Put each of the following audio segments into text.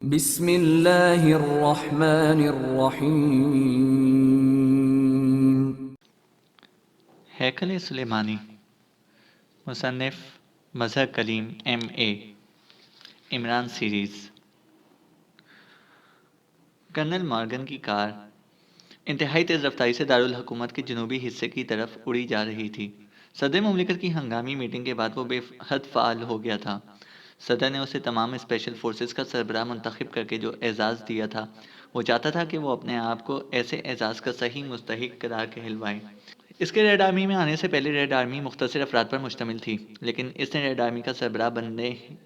بسم اللہ الرحمن الرحیم۔ ہیکل سلیمانی، مصنف Mazhar Kaleem M.A، Imran series. Colonel Morgan کی کار انتہائی تیز رفتاری سے دارالحکومت کے جنوبی حصے کی طرف اڑی جا رہی تھی۔ صدر مملکت کی ہنگامی میٹنگ کے بعد وہ بے حد فعال ہو گیا تھا۔ صدر نے اسے تمام اسپیشل فورسز کا سربراہ منتخب کر کے جو اعزاز دیا تھا، وہ چاہتا تھا کہ وہ اپنے آپ کو ایسے اعزاز کا صحیح مستحق قرار کہلوائے۔ اس کے ریڈ آرمی میں آنے سے پہلے ریڈ آرمی مختصر افراد پر مشتمل تھی، لیکن اس نے ریڈ آرمی کا سربراہ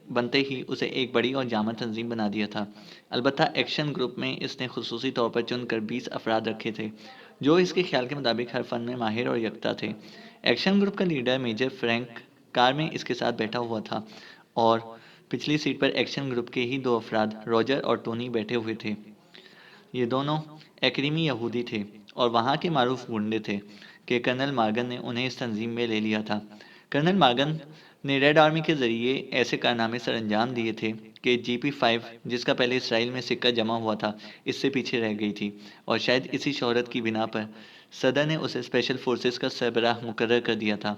بنتے ہی اسے ایک بڑی اور جامع تنظیم بنا دیا تھا۔ البتہ ایکشن گروپ میں اس نے خصوصی طور پر چن کر 20 افراد رکھے تھے، جو اس کے خیال کے مطابق ہر فن میں ماہر اور یکتا تھے۔ ایکشن گروپ کا لیڈر میجر فرینک کار میں اس کے ساتھ بیٹھا ہوا تھا، اور پچھلی سیٹ پر ایکشن گروپ کے ہی 2 افراد روجر اور ٹونی بیٹھے ہوئے تھے۔ یہ دونوں ایکریمی یہودی تھے اور وہاں کے معروف گنڈے تھے کہ کرنل مارگن نے انہیں اس تنظیم میں لے لیا تھا۔ کرنل مارگن نے ریڈ آرمی کے ذریعے ایسے کارنامے سر انجام دیے تھے کہ GP5، جس کا پہلے اسرائیل میں سکہ جمع ہوا تھا، اس سے پیچھے رہ گئی تھی، اور شاید اسی شہرت کی بنا پر صدر نے اسے اسپیشل فورسز کا سربراہ مقرر کر دیا تھا۔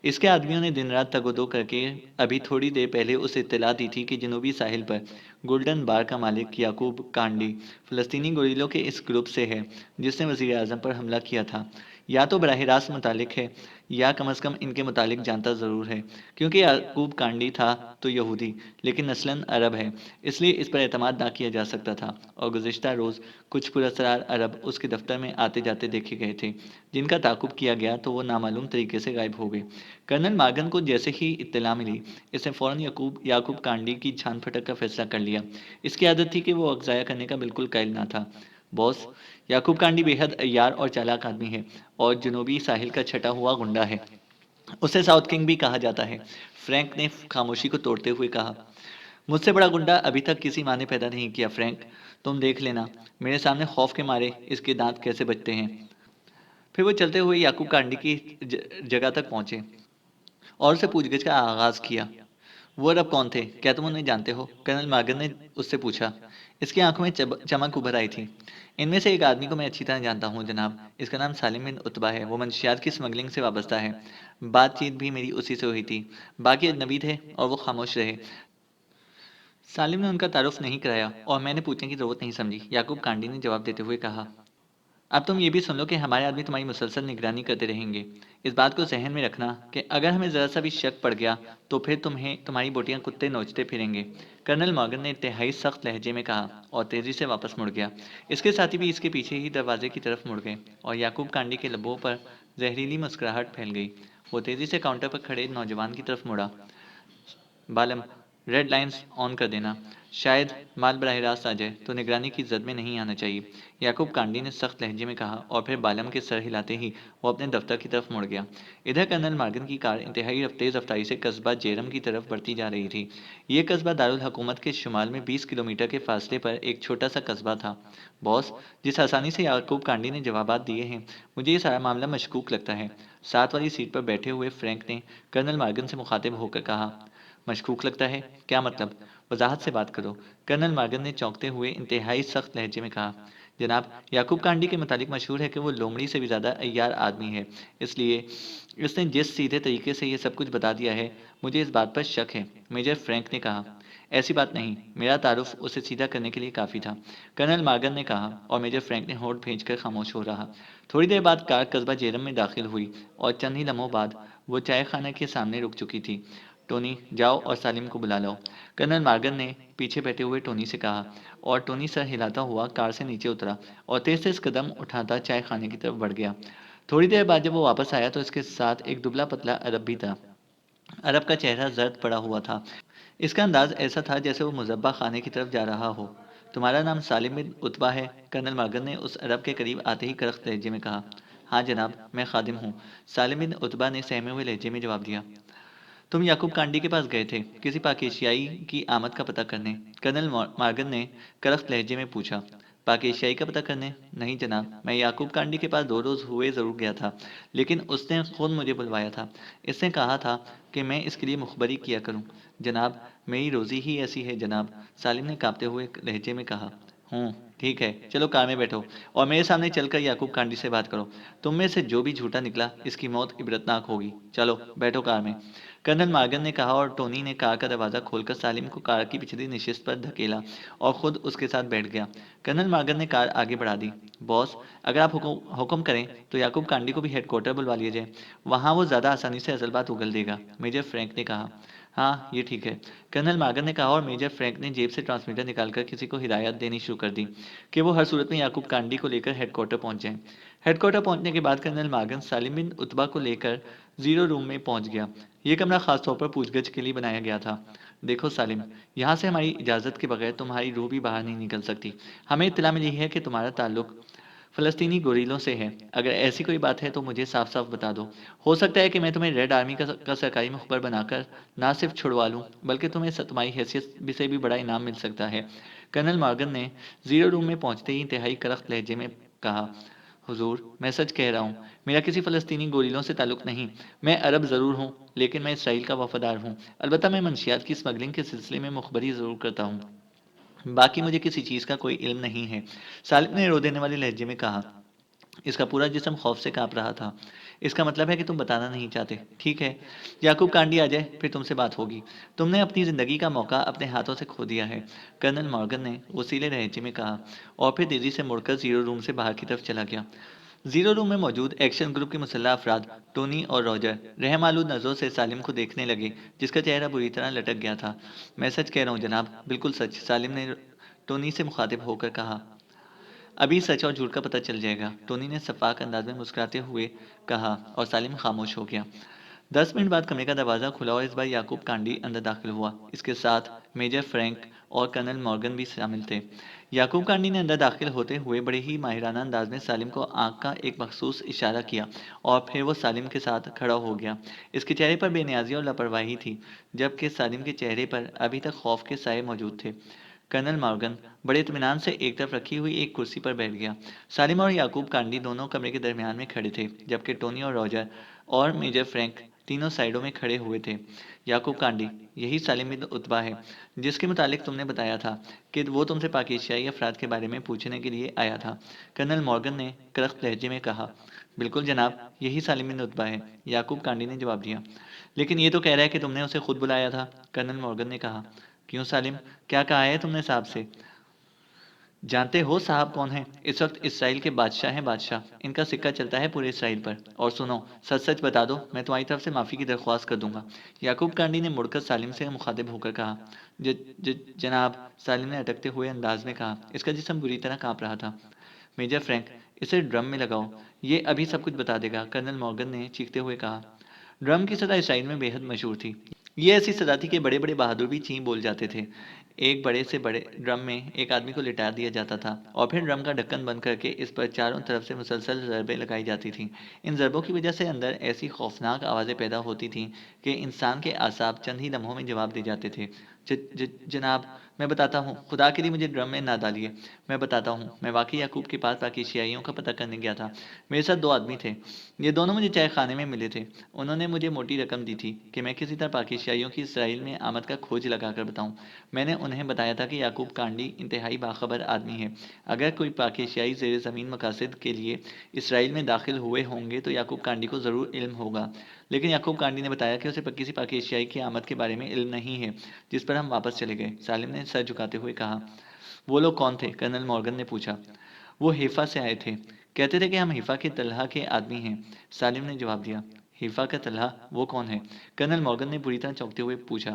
اس کے آدمیوں نے دن رات تگ و دو کر کے ابھی تھوڑی دیر پہلے اسے اطلاع دی تھی کہ جنوبی ساحل پر گولڈن بار کا مالک یعقوب کانڈی فلسطینی گوریلوں کے اس گروپ سے ہے جس نے وزیر اعظم پر حملہ کیا تھا۔ یا تو براہ راست متعلق ہے، یا کم از کم ان کے متعلق جانتا ضرور ہے، کیونکہ یعقوب کانڈی تھا تو یہودی، لیکن نسلاً عرب ہے، اس لیے اس پر اعتماد نہ کیا جا سکتا تھا۔ اور گزشتہ روز کچھ پراسرار عرب اس کے دفتر میں آتے جاتے دیکھے گئے تھے، جن کا تعاقب کیا گیا تو وہ نامعلوم طریقے سے غائب ہو گئے۔ کرنل مارگن کو جیسے ہی اطلاع ملی، اس نے فوراً یعقوب کانڈی کی چھان پھٹک کا فیصلہ کر لیا۔ اس کی عادت تھی کہ وہ وقت ضائع کرنے کا بالکل قائل نہ تھا۔ باس، یعقوب کانڈی بے حد عیار اور چالاک آدمی ہے، اور جنوبی ساحل کا چھٹا ہوا گنڈا ہے۔ اسے ساؤتھ کنگ بھی کہا جاتا ہے۔ فرینک نے خاموشی کو توڑتے ہوئے کہا، مجھ سے بڑا گنڈا ابھی تک کسی ماں نے پیدا نہیں کیا فرینک، تم دیکھ لینا میرے سامنے خوف کے مارے اس کے دانت کیسے بجتے ہیں۔ پھر وہ چلتے ہوئے یعقوب کانڈی کی جگہ تک پہنچے اور اسے پوچھ گچھ کا آغاز کیا۔ وہ عرب کون تھے؟ کیا تم انہیں جانتے ہو؟ کرنل مارگن نے اس سے پوچھا۔ اس کی آنکھوں میں چمک ابھر آئی تھی۔ ان میں سے ایک آدمی کو میں اچھی طرح جانتا ہوں جناب، اس کا نام سالم بن عتبہ ہے، وہ منشیات کی سمگلنگ سے وابستہ ہے۔ بات چیت بھی میری اسی سے ہوئی تھی۔ باقی اجنبی تھے اور وہ خاموش رہے۔ سالم نے ان کا تعارف نہیں کرایا اور میں نے پوچھنے کی ضرورت نہیں سمجھی، یعقوب کانڈی نے جواب دیتے ہوئے کہا۔ اب تم یہ بھی سن لو کہ ہمارے آدمی تمہاری مسلسل نگرانی کرتے رہیں گے۔ اس بات کو ذہن میں رکھنا کہ اگر ہمیں ذرا سا بھی شک پڑ گیا تو پھر تمہاری بوٹیاں کتے نوچتے پھریں گے۔ کرنل مارگن نے انتہائی سخت لہجے میں کہا اور تیزی سے واپس مڑ گیا۔ اس کے ساتھی بھی اس کے پیچھے ہی دروازے کی طرف مڑ گئے اور یعقوب کانڈی کے لبوں پر زہریلی مسکراہٹ پھیل گئی۔ وہ تیزی سے کاؤنٹر پر کھڑے نوجوان کی طرف مڑا۔ بالم، ریڈ لائنز آن کر دینا، شاید مال براہ راست آ جائے تو نگرانی کی زد میں نہیں آنا چاہیے، یعقوب کانڈی نے سخت لہجے میں کہا، اور پھر بالم کے سر ہلاتے ہی وہ اپنے دفتر کی طرف مڑ گیا۔ ادھر کرنل مارگن کی کار انتہائی تیز رفتاری سے قصبہ جیرم کی طرف بڑھتی جا رہی تھی۔ یہ قصبہ دارالحکومت کے شمال میں 20 کلومیٹر کے فاصلے پر ایک چھوٹا سا قصبہ تھا۔ باس، جس آسانی سے یعقوب کانڈی نے جوابات دیے ہیں، مجھے یہ سارا معاملہ مشکوک لگتا ہے۔ ساتھ والی سیٹ پر بیٹھے ہوئے فرینک نے کرنل مارگن سے مخاطب ہو کر کہا، مشکوک لگتا ہے؟ کیا مطلب؟ وضاحت سے بات کرو۔ کرنل مارگن نے چونکتے ہوئے انتہائی سخت لہجے میں کہا، جناب، یعقوب کانڈی کے متعلق مشہور ہے کہ وہ لومڑی سے بھی زیادہ عیار آدمی ہے، اس لیے اس نے جس سیدھے طریقے سے یہ سب کچھ بتا دیا ہے، مجھے اس بات پر شک ہے۔ میجر فرینک نے کہا، ایسی بات نہیں، میرا تعارف اسے سیدھا کرنے کے لیے کافی تھا، کرنل مارگن نے کہا، اور میجر فرینک نے ہونٹ بھینج کر خاموش ہو رہا۔ تھوڑی دیر بعد کار قصبہ جیرم میں داخل ہوئی اور چند ہی لمحوں بعد وہ چائے خانہ کے سامنے رک چکی تھی۔ ٹونی، جاؤ اور سالم کو بلا لاؤ، کرنل مارگن نے پیچھے بیٹھے ہوئے ٹونی سے کہا، اور ٹونی سر ہلاتا ہوا کار سے نیچے اترا اور تیز تیز قدم اٹھاتا چائے خانے کی طرف بڑھ گیا۔ تھوڑی دیر بعد جب وہ واپس آیا تو اس کے ساتھ ایک دبلا پتلا عرب بھی تھا۔ عرب کا چہرہ زرد پڑا ہوا تھا، اس کا انداز ایسا تھا جیسے وہ مذبح خانے کی طرف جا رہا ہو۔ تمہارا نام سالم بن عتبہ ہے؟ کرنل مارگن نے اس عرب کے قریب آتے ہی کرخت لہجے میں کہا۔ ہاں جناب، میں خادم ہوں، سالم بن عتبہ نے سہمے ہوئے لہجے میں جواب دیا۔ تم یعقوب کانڈی کے پاس گئے تھے کسی پاک ایشیائی کی آمد کا پتہ کرنے؟ کرنل مارگن نے کرخت لہجے میں پوچھا۔ پاک ایشیائی کا پتہ کرنے؟ نہیں جناب، میں یعقوب کانڈی کے پاس 2 روز ہوئے ضرور گیا تھا، لیکن اس نے خود مجھے بلوایا تھا۔ اس نے کہا تھا کہ میں اس کے لیے مخبری کیا کروں۔ جناب، میری روزی ہی ایسی ہے جناب، سالم نے کانپتے ہوئے لہجے میں کہا۔ ٹھیک ہے، چلو کار میں بیٹھو اور میرے سامنے چل کر یعقوب کانڈی سے بات کرو۔ تم میں سے جو بھی جھوٹا نکلا اس کی موت عبرتناک ہوگی۔ چلو بیٹھو کار میں، کرنل مارگن نے کہا، اور ٹونی نے کار کا دروازہ کھول کر سالم کو کار کی پچھلی نشست پر دھکیلا اور خود اس کے ساتھ بیٹھ گیا۔ کرنل مارگن نے کار آگے بڑھا دی۔ باس، اگر آپ حکم کریں تو یعقوب کانڈی کو بھی ہیڈ کوارٹر بلوا لیا جائے، وہاں وہ زیادہ آسانی سے اصل بات اگل دے گا، میجر فرینک نے کہا۔ ہاں یہ ٹھیک ہے، کرنل مارگن نے کہا، اور میجر فرینک نے جیب سے ٹرانسمیٹر نکال کر کسی کو ہدایت دینی شروع کر دی کہ وہ ہر صورت میں یعقوب کانڈی کو لے کر ہیڈ کوارٹر پہنچ جائیں۔ ہیڈ کوارٹر پہنچنے کے بعد کرنل مارگن سالم بن عتبہ کو لے کر زیرو روم میں پہنچ گیا۔ یہ کمرہ خاص طور پر پوچھ گچھ کے لیے بنایا گیا تھا۔ دیکھو سالم، یہاں سے ہماری اجازت کے بغیر تمہاری روح بھی باہر نہیں نکل سکتی۔ ہمیں اطلاع ملی ہے کہ تمہارا تعلق فلسطینی گوریلوں سے ہے۔ اگر ایسی کوئی بات ہے تو مجھے صاف صاف بتا دو۔ ہو سکتا ہے کہ میں تمہیں ریڈ آرمی کا سرکاری مخبر بنا کر نہ صرف چھڑوا لوں بلکہ تمہیں تمہاری حیثیت سے بھی بڑا انعام مل سکتا ہے۔ کرنل مارگن نے زیرو روم میں پہنچتے ہی انتہائی کرخت لہجے میں کہا، حضور میں سچ کہہ رہا ہوں، میرا کسی فلسطینی گوریلوں سے تعلق نہیں۔ میں عرب ضرور ہوں لیکن میں اسرائیل کا وفادار ہوں۔ البتہ میں منشیات کی اسمگلنگ کے سلسلے میں مخبری ضرور کرتا ہوں، باقی مجھے کسی چیز کا کوئی علم نہیں ہے، سالم نے رو دینے والے لہجے میں کہا۔ اس کا پورا جسم خوف سے کانپ رہا تھا۔ اس کا مطلب ہے کہ تم بتانا نہیں چاہتے، ٹھیک ہے؟ یعقوب کانڈی آ جائے پھر تم سے بات ہوگی۔ تم نے اپنی زندگی کا موقع اپنے ہاتھوں سے کھو دیا ہے، کرنل مارگن نے وسیلے لہجے میں کہا، اور پھر تیزی سے مڑ کر زیرو روم سے باہر کی طرف چلا گیا۔ زیرو روم میں موجود ایکشن گروپ کے مسلح افراد ٹونی اور راجر رحم آلود نظروں سے سالم کو دیکھنے لگے جس کا چہرہ بری طرح لٹک گیا تھا۔ میں سچ کہہ رہا ہوں جناب، بالکل سچ، سالم نے ٹونی سے مخاطب ہو کر کہا۔ ابھی سچ اور جھوٹ کا پتہ چل جائے گا، ٹونی نے شفاف انداز میں مسکراتے ہوئے کہا، اور سالم خاموش ہو گیا۔ 10 منٹ بعد کمرے کا دروازہ کھلا اور اس بار یعقوب کانڈی اندر داخل ہوا۔ اس کے ساتھ میجر فرینک اور کرنل مارگن بھی شامل تھے۔ یعقوب کانڈی نے اندر داخل ہوتے ہوئے بڑے ہی ماہرانہ انداز میں سالم کو آنکھ کا ایک مخصوص اشارہ کیا اور پھر وہ سالم کے ساتھ کھڑا ہو گیا۔ اس کے چہرے پر بے نیازی اور لاپرواہی تھی، جبکہ سالم کے چہرے پر ابھی تک خوف کے سائے موجود تھے۔ کرنل مارگن بڑے اطمینان سے ایک طرف رکھی ہوئی ایک کرسی پر بیٹھ گیا۔ سالم اور یعقوب کانڈی دونوں کمرے کے درمیان میں کھڑے تھے، جبکہ ٹونی اور راجر اور میجر فرینک تینوں سائڈوں میں کھڑے ہوئے تھے۔ یعقوب کانڈی، یہی سالم بن عتبہ ہے جس کے متعلق تم نے بتایا تھا کہ وہ تم سے پاک ایشیائی افراد کے بارے میں پوچھنے کے لیے آیا تھا، کرنل مارگن نے کرخت لہجے میں کہا۔ بالکل جناب، یہی سالم بن عتبہ ہے، یعقوب کانڈی نے جواب دیا۔ لیکن یہ تو کہہ رہا ہے کہ تم نے اسے خود بلایا تھا، کرنل مارگن نے کہا۔ کیوں سالم، کیا کہا ہے تم نے صاحب سے؟ جانتے ہو صاحب کون ہیں؟ اس وقت اسرائیل کے بادشاہ ہیں، بادشاہ۔ ان کا سکہ چلتا ہے پورے اسرائیل پر۔ اور سنو، سچ سچ بتا دو، میں تمہاری طرف سے معافی کی درخواست کر دوں گا، یعقوب کانڈی نے مڑ کر سالم سے مخاطب ہو کر کہا۔ جناب، سالم نے اٹکتے ہوئے انداز میں کہا، اس کا جسم بری طرح کانپ رہا تھا۔ میجر فرینک، اسے ڈرم میں لگاؤ، یہ ابھی سب کچھ بتا دے گا، کرنل مارگن نے چیختے ہوئے کہا۔ ڈرم کی صدا اسرائیل میں بے حد مشہور تھی۔ یہ ایسی صدا تھی کہ بڑے بڑے بہادر بھی چین بول جاتے تھے۔ ایک بڑے سے بڑے ڈرم میں ایک آدمی کو لٹا دیا جاتا تھا اور پھر ڈرم کا ڈھکن بند کر کے اس پر چاروں طرف سے مسلسل ضربیں لگائی جاتی تھیں۔ ان ضربوں کی وجہ سے اندر ایسی خوفناک آوازیں پیدا ہوتی تھیں کہ انسان کے اعصاب چند ہی لمحوں میں جواب دے جاتے تھے۔ جناب، میں بتاتا ہوں، خدا کے لیے مجھے ڈرم میں نہ ڈالیے، میں بتاتا ہوں، میں واقعی یعقوب کے پاس باقی شیعیوں کا پتہ کرنے گیا تھا۔ میرے ساتھ 2 آدمی تھے، یہ دونوں مجھے چائے خانے میں ملے تھے۔ انہوں نے مجھے موٹی رقم دی تھی کہ میں کسی طرح باقی شیعیوں کی اسرائیل میں آمد کا کھوج لگا کر بتاؤں۔ میں نے انہیں بتایا تھا کہ یعقوب کانڈی انتہائی باخبر آدمی ہے۔ اگر کوئی پاک ایشیائی زیر زمین مقاصد کے لیے اسرائیل میں داخل ہوئے ہوں گے تو یعقوب کانڈی کو ضرور علم ہوگا۔ لیکن یعقوب کانڈی نے بتایا کہ اسے کسی پاک ایشیائی کی آمد کے بارے میں علم نہیں ہے، جس پر ہم واپس چلے گئے۔ سالم نے سر جھکاتے ہوئے کہا۔ وہ لوگ کون تھے؟ کرنل مارگن نے پوچھا۔ وہ حیفا سے آئے تھے، کہتے تھے کہ ہم حیفا کے طلحہ کے آدمی ہیں، سالم نے جواب دیا۔ حیفا کا طلحہ، وہ کون ہے؟ کرنل مارگن نے بری طرح چونکتے ہوئے پوچھا۔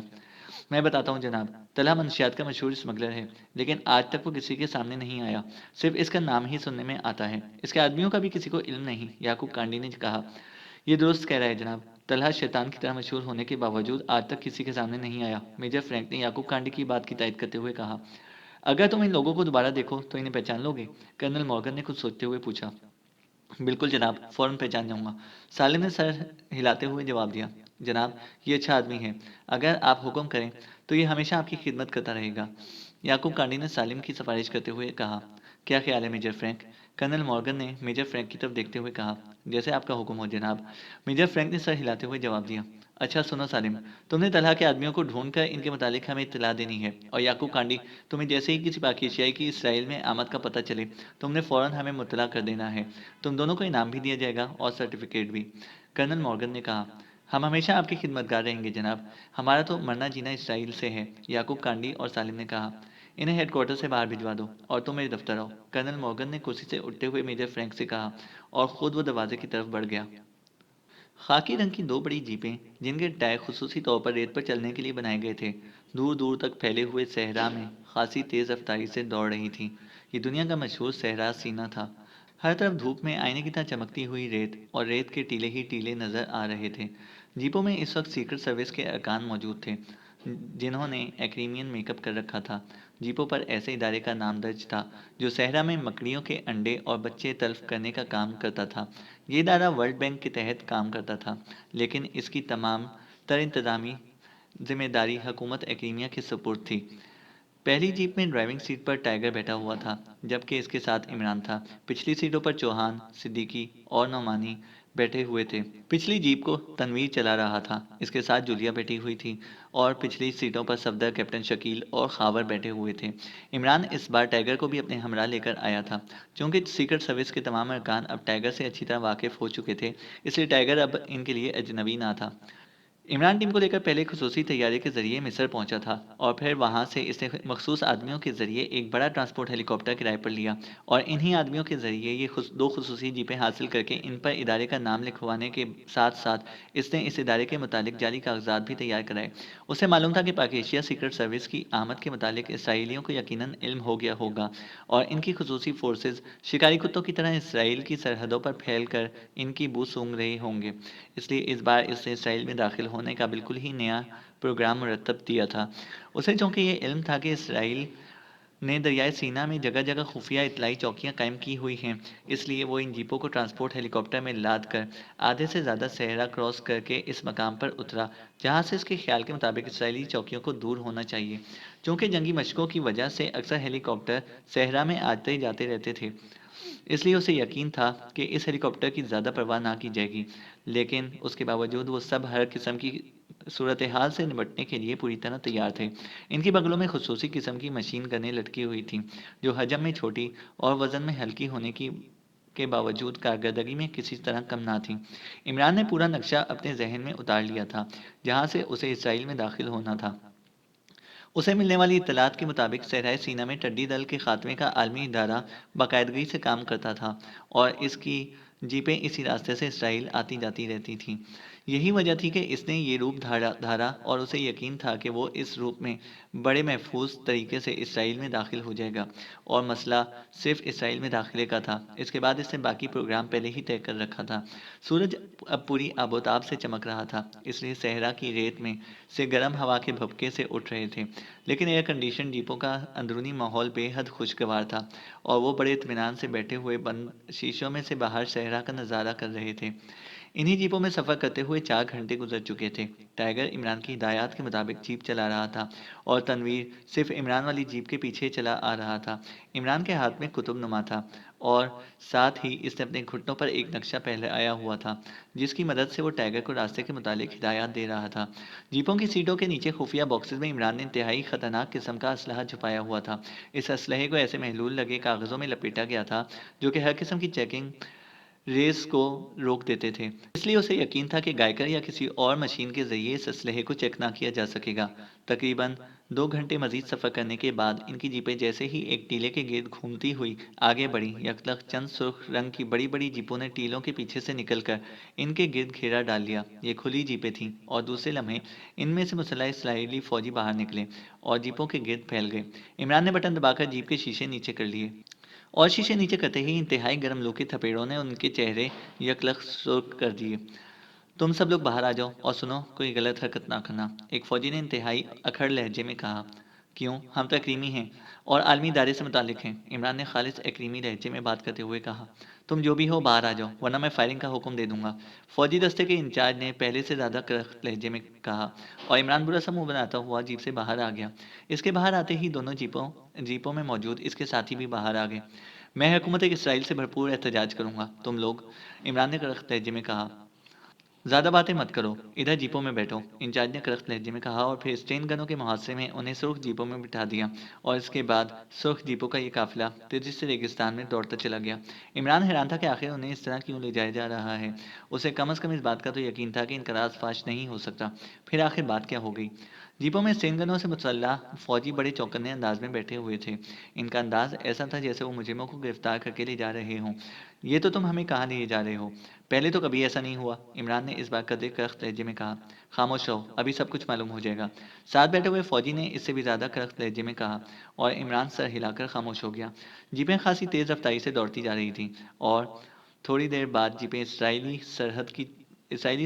میں بتاتا ہوں جناب، طلحہ منشیات کا مشہور اسمگلر ہے، لیکن آج تک وہ کسی کے سامنے نہیں آیا، صرف اس کا نام ہی سننے میں آتا ہے۔ اس کے آدمیوں کا بھی کسی کو علم نہیں، یعقوب کانڈی نے کہا۔ یہ درست کہہ رہا ہے جناب، طلحہ شیطان کی طرح مشہور ہونے کے باوجود آج تک کسی کے سامنے نہیں آیا، میجر فرینک نے یعقوب کانڈی کی بات کی تائید کرتے ہوئے کہا۔ اگر تم ان لوگوں کو دوبارہ دیکھو تو انہیں پہچان لو گے؟ کرنل مارگن نے کچھ سوچتے ہوئے پوچھا۔ بالکل جناب، فوراً پہچان جاؤں گا، سالم نے سر ہلاتے ہوئے جواب دیا۔ جناب، یہ اچھا آدمی ہے، اگر آپ حکم کریں تو یہ ہمیشہ آپ کی خدمت کرتا رہے گا، یعقوب کانڈی نے سالم کی سفارش کرتے ہوئے کہا۔ کیا خیال ہے میجر فرینک؟ کرنل مورگن نے میجر فرینک کی طرف دیکھتے ہوئے کہا۔ جیسے آپ کا حکم ہو جناب، میجر فرینک نے سر ہلاتے ہوئے جواب دیا۔ اچھا سنو سالم، تم نے طلحہ کے آدمیوں کو ڈھونڈ کر ان کے متعلق ہمیں اطلاع دینی ہے، اور یعقوب کانڈی، تمہیں جیسے ہی کسی پاک ایشیائی کی اسرائیل میں آمد کا پتہ چلے تم نے فوراً ہمیں مطلع کر دینا ہے۔ تم دونوں کو انعام بھی دیا جائے گا اور سرٹیفکیٹ بھی۔ کرنل مورگن نے کہا، ہم ہمیشہ آپ کی خدمتگار رہیں گے جناب، ہمارا تو مرنا جینا اسرائیل سے ہے۔ یعقوب کانڈی اور سالم نے کہا، انہیں ہیڈ کوارٹر سے باہر بھجوا دو اور تم میرے دفتر آؤ۔ کرنل مورگن نے کرسی سے اٹھتے ہوئے میجر فرینک سے کہا اور خود وہ دروازے کی طرف بڑھ گیا۔ خاکی رنگ کی دو بڑی جیپیں جن کے ٹائر خصوصی طور پر ریت پر چلنے کے لیے بنائے گئے تھے، دور دور تک پھیلے ہوئے صحرا میں خاصی تیز رفتاری سے دوڑ رہی تھیں۔ یہ دنیا کا مشہور صحرا سینا تھا۔ ہر طرف دھوپ میں آئینے کی طرح چمکتی ہوئی ریت اور ریت کے ٹیلے ہی ٹیلے نظر آ رہے تھے۔ جیپوں میں اس وقت سیکرٹ سروس کے ارکان موجود تھے جنہوں نے ایکریمین میک اپ کر رکھا تھا۔ جیپوں پر ایسے ادارے کا نام درج تھا جو صحرا میں مکڑیوں کے انڈے اور بچے تلف کرنے کا کام کرتا تھا۔ یہ ادارہ ورلڈ بینک کے تحت کام کرتا تھا، لیکن اس کی تمام تر انتظامی ذمہ داری حکومت ایکریمیا کے سپرد تھی۔ پہلی جیپ میں ڈرائیونگ سیٹ پر ٹائیگر بیٹھا ہوا تھا، جبکہ اس کے ساتھ عمران تھا۔ پچھلی سیٹوں پر چوہان، صدیقی اور نعمانی بیٹھے ہوئے تھے۔ پچھلی جیپ کو تنویر چلا رہا تھا، اس کے ساتھ جولیا بیٹھی ہوئی تھی، اور پچھلی سیٹوں پر صفدر، کیپٹن شکیل اور خاور بیٹھے ہوئے تھے۔ عمران اس بار ٹائیگر کو بھی اپنے ہمراہ لے کر آیا تھا۔ چونکہ سیکرٹ سروس کے تمام ارکان اب ٹائیگر سے اچھی طرح واقف ہو چکے تھے، اس لیے ٹائیگر اب ان کے لیے اجنبی نہ تھا۔ عمران ٹیم کو لے کر پہلے خصوصی طیارے کے ذریعے مصر پہنچا تھا، اور پھر وہاں سے اس نے مخصوص آدمیوں کے ذریعے ایک بڑا ٹرانسپورٹ ہیلی کاپٹر کرائے پر لیا، اور انہی آدمیوں کے ذریعے یہ دو خصوصی جیپیں حاصل کر کے ان پر ادارے کا نام لکھوانے کے ساتھ ساتھ اس نے اس ادارے کے متعلق جعلی کاغذات بھی تیار کرائے۔ اسے معلوم تھا کہ پاک ایشیا سیکرٹ سروس کی آمد کے متعلق اسرائیلیوں کو یقیناً علم ہو گیا ہوگا، اور ان کی خصوصی فورسز شکاری کتوں کی طرح اسرائیل کی سرحدوں پر پھیل کر ان کی بو سونگھ رہے ہوں گے۔ اس لیے اس بار اس نے اسرائیل میں داخل ہونے کا بالکل ہی نیا پروگرام مرتب کیا تھا۔ اسے چونکہ یہ علم تھا کہ اسرائیل نے دریائے سینا میں جگہ جگہ خفیہ اطلاعی چوکیاں قائم کی ہوئی ہیں، اس لیے وہ ان جیپوں کو ٹرانسپورٹ ہیلی کاپٹر میں لاد کر آدھے سے زیادہ صحرا کراس کر کے اس مقام پر اترا جہاں سے اس کے خیال کے مطابق اسرائیلی چوکیوں کو دور ہونا چاہیے۔ چونکہ جنگی مشقوں کی وجہ سے اکثر ہیلی کاپٹر صحرا میں آتے جاتے رہتے تھے، اس لیے اسے یقین تھا کہ اس ہیلی کاپٹر کی زیادہ پرواہ نہ کی جائے گی، لیکن اس کے باوجود وہ سب ہر قسم کی صورتحال سے نمٹنے کے لیے پوری طرح تیار تھے۔ ان کی بغلوں میں خصوصی قسم کی مشین گنیں لٹکی ہوئی تھیں جو حجم میں چھوٹی اور وزن میں ہلکی ہونے کے باوجود کارکردگی میں کسی طرح کم نہ تھیں۔ عمران نے پورا نقشہ اپنے ذہن میں اتار لیا تھا جہاں سے اسے اسرائیل میں داخل ہونا تھا۔ اسے ملنے والی اطلاعات کے مطابق صحرائے سینا میں ٹڈی دل کے خاتمے کا عالمی ادارہ باقاعدگی سے کام کرتا تھا، اور اس کی جیپیں اسی راستے سے اسرائیل آتی جاتی رہتی تھیں۔ یہی وجہ تھی کہ اس نے یہ روپ دھارا، اور اسے یقین تھا کہ وہ اس روپ میں بڑے محفوظ طریقے سے اسرائیل میں داخل ہو جائے گا، اور مسئلہ صرف اسرائیل میں داخلے کا تھا۔ اس کے بعد اس نے باقی پروگرام پہلے ہی طے کر رکھا تھا۔ سورج اب پوری آب و تاب سے چمک رہا تھا، اس لیے صحرا کی ریت میں سے گرم ہوا کے بھپکے سے اٹھ رہے تھے، لیکن ایئر کنڈیشن جیپوں کا اندرونی ماحول بے حد خوشگوار تھا، اور وہ بڑے اطمینان سے بیٹھے ہوئے بند شیشوں میں سے باہر صحرا کا نظارہ کر رہے تھے۔ انہی جیپوں میں سفر کرتے ہوئے 4 گھنٹے گزر چکے تھے۔ ٹائیگر عمران کی ہدایات کے مطابق جیپ چلا رہا تھا، اور تنویر صرف عمران والی جیپ کے پیچھے چلا آ رہا تھا۔ عمران کے ہاتھ میں کتب نما تھا، اور ساتھ ہی اس نے اپنے گھٹنوں پر ایک نقشہ پھیلایا ہوا تھا جس کی مدد سے وہ ٹائیگر کو راستے کے متعلق ہدایات دے رہا تھا۔ جیپوں کی سیٹوں کے نیچے خفیہ باکسز میں عمران نے انتہائی خطرناک قسم کا اسلحہ چھپایا ہوا تھا۔ اس اسلحے کو ایسے محلول لگے کاغذوں میں لپیٹا گیا تھا جو کہ ہر قسم کی چیکنگ ریس کو روک دیتے تھے، اس لیے اسے یقین تھا کہ گائیکر یا کسی اور مشین کے ذریعے اس اسلحے کو چیک نہ کیا جا سکے گا۔ تقریباً 2 گھنٹے مزید سفر کرنے کے بعد ان کی جیپیں جیسے ہی ایک ٹیلے کے گرد گھومتی ہوئی آگے بڑھیں، یکلخت چند سرخ رنگ کی بڑی بڑی جیپوں نے ٹیلوں کے پیچھے سے نکل کر ان کے گرد گھیرا ڈال لیا۔ یہ کھلی جیپیں تھیں، اور دوسرے لمحے ان میں سے مسلح اسرائیلی فوجی باہر نکلے اور جیپوں کے گرد پھیل گئے۔ عمران نے بٹن دبا کر جیپ کے شیشے نیچے کر لیے، اور شیشے نیچے کرتے ہی انتہائی گرم لو کے تھپیڑوں نے ان کے چہرے یکلخت سرخ کر دیے۔ تم سب لوگ باہر آ جاؤ، اور سنو، کوئی غلط حرکت نہ کرنا، ایک فوجی نے انتہائی اکھڑ لہجے میں کہا۔ کیوں؟ ہم تو اکریمی ہیں اور عالمی ادارے سے متعلق ہیں۔ عمران نے خالص اکریمی لہجے میں بات کرتے ہوئے کہا۔ تم جو بھی ہو باہر آ جاؤ ورنہ میں فائرنگ کا حکم دے دوں گا، فوجی دستے کے انچارج نے پہلے سے زیادہ کرخت لہجے میں کہا، اور عمران برا سا منہ بناتا ہوا جیپ سے باہر آ گیا۔ اس کے باہر آتے ہی دونوں جیپوں میں موجود اس کے ساتھی بھی باہر آ گئے۔ میں حکومت اسرائیل سے بھرپور احتجاج کروں گا، تم لوگ، عمران نے کرخت لہجے میں کہا، زیادہ باتیں مت کرو، ادھر جیپوں میں بیٹھو، انچارج نے کرخت لہجے میں کہا، اور پھر اسٹین گنوں کے محاصرے میں انہیں سرخ جیپوں میں بٹھا دیا، اور اس کے بعد سرخ جیپوں کا یہ قافلہ تیزی سے ریگستان میں دوڑتا چلا گیا۔ عمران حیران تھا کہ آخر انہیں اس طرح کیوں لے جایا جا رہا ہے۔ اسے کم از کم اس بات کا تو یقین تھا کہ انقراض فاش نہیں ہو سکتا۔ پھر آخر بات کیا ہو گئی؟ جیپوں میں اسٹین گنوں سے مسلح فوجی بڑے چوکنے انداز میں بیٹھے ہوئے تھے۔ ان کا انداز ایسا تھا جیسے وہ مجرموں کو گرفتار کر کے لے جا رہے ہوں۔ یہ تو تم ہمیں کہاں لے جا رہے ہو؟ پہلے تو کبھی ایسا نہیں ہوا، عمران نے اس بار قدر کرخت لہجے میں کہا۔ خاموش رہو، ابھی سب کچھ معلوم ہو جائے گا، ساتھ بیٹھے ہوئے فوجی نے اس سے بھی زیادہ کرخت لہجے میں کہا، اور عمران سر ہلا کر خاموش ہو گیا۔ جیپیں خاصی تیز رفتاری سے دوڑتی جا رہی تھیں، اور تھوڑی دیر بعد جیپیں اسرائیلی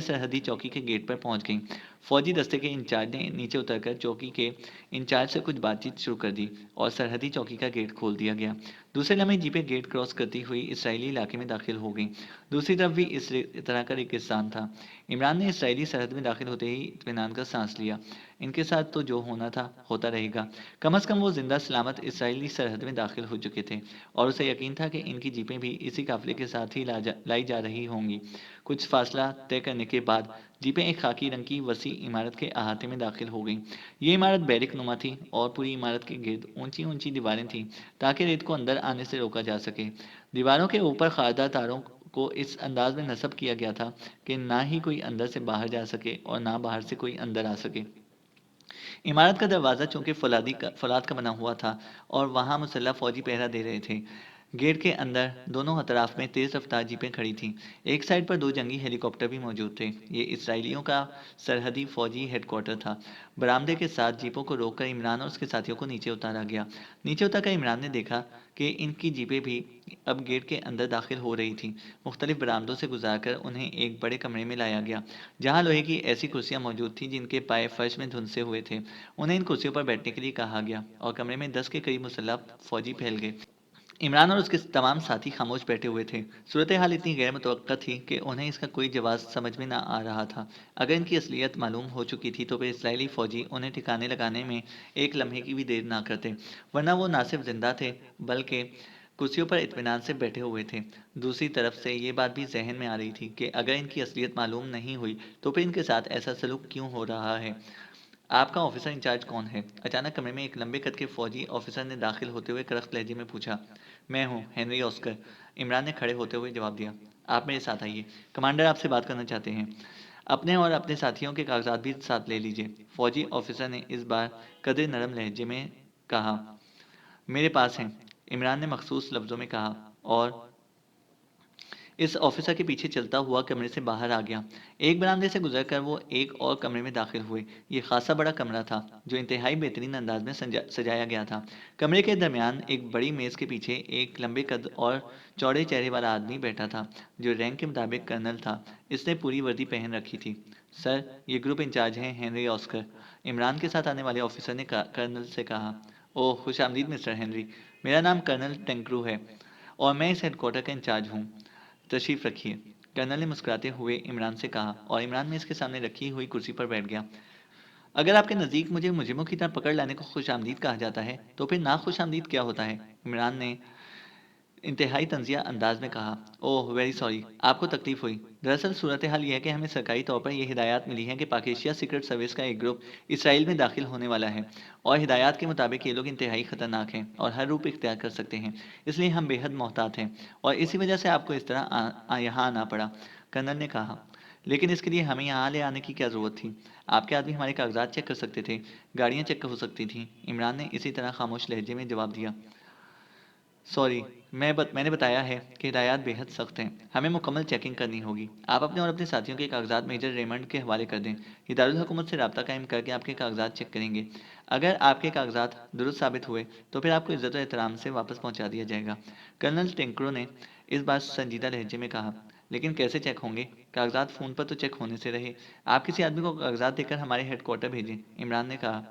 سرحدی چوکی کے گیٹ پر پہنچ گئیں۔ فوجی دستے کے انچارج نے نیچے اتر کر چوکی کے انچارج سے کچھ بات چیت شروع کر دی، اور سرحدی چوکی کا گیٹ کھول دیا گیا۔ دوسرے لمحے جیپیں گیٹ کراس کرتی ہوئی اسرائیلی علاقے میں داخل ہو گئیں۔ دوسری طرف بھی اس طرح کا ریگستان تھا۔ عمران نے اسرائیلی سرحد میں داخل ہوتے ہی اطمینان کا سانس لیا۔ ان کے ساتھ تو جو ہونا تھا ہوتا رہے گا، کم از کم وہ زندہ سلامت اسرائیلی سرحد میں داخل ہو چکے تھے، اور اسے یقین تھا کہ ان کی جیپیں بھی اسی قافلے کے ساتھ ہی لائی جا رہی ہوں گی۔ کچھ فاصلہ طے کرنے کے بعد جیپیں ایک خاکی رنگ کی وسیع عمارت کے احاطے میں داخل ہو گئیں۔ یہ عمارت بیرک نما تھی، اور پوری عمارت کے گرد اونچی اونچی دیواریں تھیں تاکہ ریت کو اندر آنے سے روکا جا سکے۔ دیواروں کے اوپر خاردار تاروں کو اس انداز میں نصب کیا گیا تھا کہ نہ ہی کوئی اندر سے باہر جا سکے اور نہ باہر سے کوئی اندر آ سکے۔ عمارت کا دروازہ چونکہ فولاد کا بنا ہوا تھا، اور وہاں مسلح فوجی پہرا دے رہے تھے۔ گیٹ کے اندر دونوں اطراف میں تیز رفتار جیپیں کھڑی تھیں۔ ایک سائڈ پر 2 جنگی ہیلی کاپٹر بھی موجود تھے۔ یہ اسرائیلیوں کا سرحدی فوجی ہیڈ کوارٹر تھا۔ برآمدے کے ساتھ جیپوں کو روک کر عمران اور اس کے ساتھیوں کو نیچے اتارا گیا۔ نیچے اتر کر عمران نے دیکھا کہ ان کی جیپیں بھی اب گیٹ کے اندر داخل ہو رہی تھیں۔ مختلف برآمدوں سے گزار کر انہیں ایک بڑے کمرے میں لایا گیا، جہاں لوہے کی ایسی کرسیاں موجود تھیں جن کے پائے فرش میں دھنسے ہوئے تھے۔ انہیں ان کرسیوں پر بیٹھنے کے لیے کہا گیا، اور کمرے میں 10 کے قریب مسلح فوجی پھیل گئے۔ عمران اور اس کے تمام ساتھی خاموش بیٹھے ہوئے تھے۔ صورتحال اتنی غیر متوقع تھی کہ انہیں اس کا کوئی جواز سمجھ میں نہ آ رہا تھا۔ اگر ان کی اصلیت معلوم ہو چکی تھی تو پھر اسرائیلی فوجی انہیں ٹھکانے لگانے میں ایک لمحے کی بھی دیر نہ کرتے، ورنہ وہ نہ صرف زندہ تھے بلکہ کرسیوں پر اطمینان سے بیٹھے ہوئے تھے۔ دوسری طرف سے یہ بات بھی ذہن میں آ رہی تھی کہ اگر ان کی اصلیت معلوم نہیں ہوئی تو پھر ان کے ساتھ ایسا سلوک کیوں ہو رہا ہے۔ آپ کا آفیسر انچارج کون ہے؟ اچانک کمرے میں ایک لمبے قد کے فوجی آفیسر نے داخل ہوتے ہوئے کرخت لہجے میں پوچھا۔ میں ہوں، ہنری آسکر، عمران نے کھڑے ہوتے ہوئے جواب دیا۔ آپ میرے ساتھ آئیے، کمانڈر آپ سے بات کرنا چاہتے ہیں۔ اپنے اور اپنے ساتھیوں کے کاغذات بھی ساتھ لے لیجیے، فوجی آفیسر نے اس بار قدر نرم لہجے میں کہا۔ میرے پاس ہیں، عمران نے مخصوص لفظوں میں کہا، اور اس آفیسر کے پیچھے چلتا ہوا کمرے سے باہر آ گیا۔ ایک برآمدے سے گزر کر وہ ایک اور کمرے میں داخل ہوئے۔ یہ خاصا بڑا کمرہ تھا جو انتہائی بہترین انداز میں سجایا گیا تھا۔ کمرے کے درمیان ایک بڑی میز کے پیچھے ایک لمبے قد اور چوڑے چہرے والا آدمی بیٹھا تھا جو رینک کے مطابق کرنل تھا۔ اس نے پوری وردی پہن رکھی تھی۔ سر، یہ گروپ انچارج ہیں ہنری آسکر، عمران کے ساتھ آنے والے آفیسر نے کرنل سے کہا۔ اوہ، خوش آمدید مسٹر ہنری، میرا نام کرنل ٹینکرو ہے، اور میں اس ہیڈ کوارٹر کا انچارج ہوں۔ تشریف رکھیے، کرنل نے مسکراتے ہوئے عمران سے کہا، اور عمران میں اس کے سامنے رکھی ہوئی کرسی پر بیٹھ گیا۔ اگر آپ کے نزدیک مجھے مجرموں کی طرح پکڑ لانے کو خوش آمدید کہا جاتا ہے تو پھر ناخوش آمدید کیا ہوتا ہے؟ عمران نے انتہائی طنزیہ انداز میں کہا۔ اوہ ویری سوری، آپ کو تکلیف ہوئی۔ دراصل صورتحال یہ ہے کہ ہمیں سرکاری طور پر یہ ہدایات ملی ہیں کہ پاک ایشیا سیکرٹ سروس کا ایک گروپ اسرائیل میں داخل ہونے والا ہے، اور ہدایات کے مطابق یہ لوگ انتہائی خطرناک ہیں اور ہر روپ اختیار کر سکتے ہیں۔ اس لیے ہم بے حد محتاط ہیں، اور اسی وجہ سے آپ کو اس طرح یہاں آنا پڑا، کرنل نے کہا۔ لیکن اس کے لیے ہمیں یہاں لے آنے کی کیا ضرورت تھی؟ آپ کے آدمی ہمارے کاغذات چیک کر سکتے تھے، گاڑیاں چیک ہو سکتی تھیں، عمران نے اسی طرح خاموش لہجے میں جواب دیا۔ سوری، میں نے بتایا ہے کہ ہدایات بے حد سخت ہیں، ہمیں مکمل چیکنگ کرنی ہوگی۔ آپ اپنے اور اپنے ساتھیوں کے کاغذات میجر ریمنڈ کے حوالے کر دیں، یہ دارالحکومت سے رابطہ قائم کر کے آپ کے کاغذات چیک کریں گے۔ اگر آپ کے کاغذات درست ثابت ہوئے تو پھر آپ کو عزت و احترام سے واپس پہنچا دیا جائے گا، کرنل ٹینکرو نے اس بار سنجیدہ لہجے میں کہا۔ لیکن کیسے چیک ہوں گے؟ کاغذات فون پر تو چیک ہونے سے رہے، آپ کسی آدمی کو کاغذات دے کر ہمارے ہیڈ کوارٹر بھیجیں، عمران نے کہا۔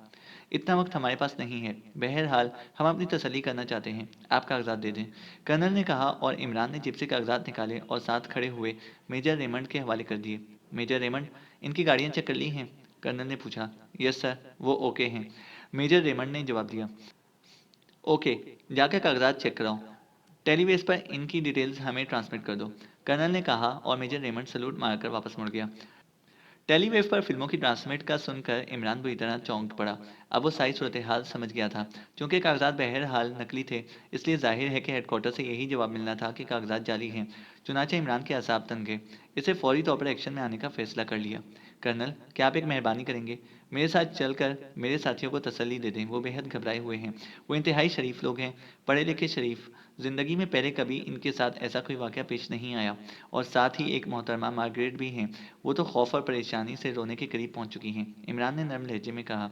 اتنا وقت ہمارے پاس نہیں ہے، بہرحال ہم اپنی تسلی کرنا چاہتے ہیں، آپ کاغذات دے دیں، کرنل نے کہا، اور عمران نے جیب سے کاغذات نکالے اور ساتھ کھڑے ہوئے میجر ریمنڈ کے حوالے کر دیے۔ میجر ریمنڈ، ان کی گاڑیاں چیک کر لی ہیں؟ کرنل نے پوچھا۔ یس سر، وہ اوکے ہیں، میجر ریمنڈ نے جواب دیا۔ اوکے، جا کے کاغذات چیک کراؤ، ٹیلی ویز پر ان کی ڈیٹیلز ہمیں ٹرانسمٹ کر دو، کرنل نے کہا، اور میجر ریمنڈ سلوٹ مار کر واپس مڑ گیا۔ ٹیلی ویو پر فلموں کی ٹرانسمٹ کا سن کر عمران بری طرح چونک پڑا۔ اب وہ ساری صورتحال سمجھ گیا تھا۔ چونکہ کاغذات بہرحال نقلی تھے، اس لیے ظاہر ہے کہ ہیڈ کوارٹر سے یہی جواب ملنا تھا کہ کاغذات جعلی ہیں۔ چنانچہ عمران کے اعصاب تنگ گئے۔ اسے فوری طور پر ایکشن میں آنے کا فیصلہ کر لیا۔ کرنل، کیا آپ ایک مہربانی کریں گے؟ میرے ساتھ چل کر میرے ساتھیوں کو تسلی دے دیں، وہ بے حد گھبرائے ہوئے ہیں۔ وہ انتہائی شریف لوگ ہیں، پڑھے لکھے شریف، زندگی میں پہلے کبھی ان کے ساتھ ایسا کوئی واقعہ پیش نہیں آیا، اور ساتھ ہی ایک محترمہ مارگریٹ بھی ہیں، وہ تو خوف اور پریشانی سے رونے کے قریب پہنچ چکی ہیں۔ عمران نے نرم لہجے میں کہا۔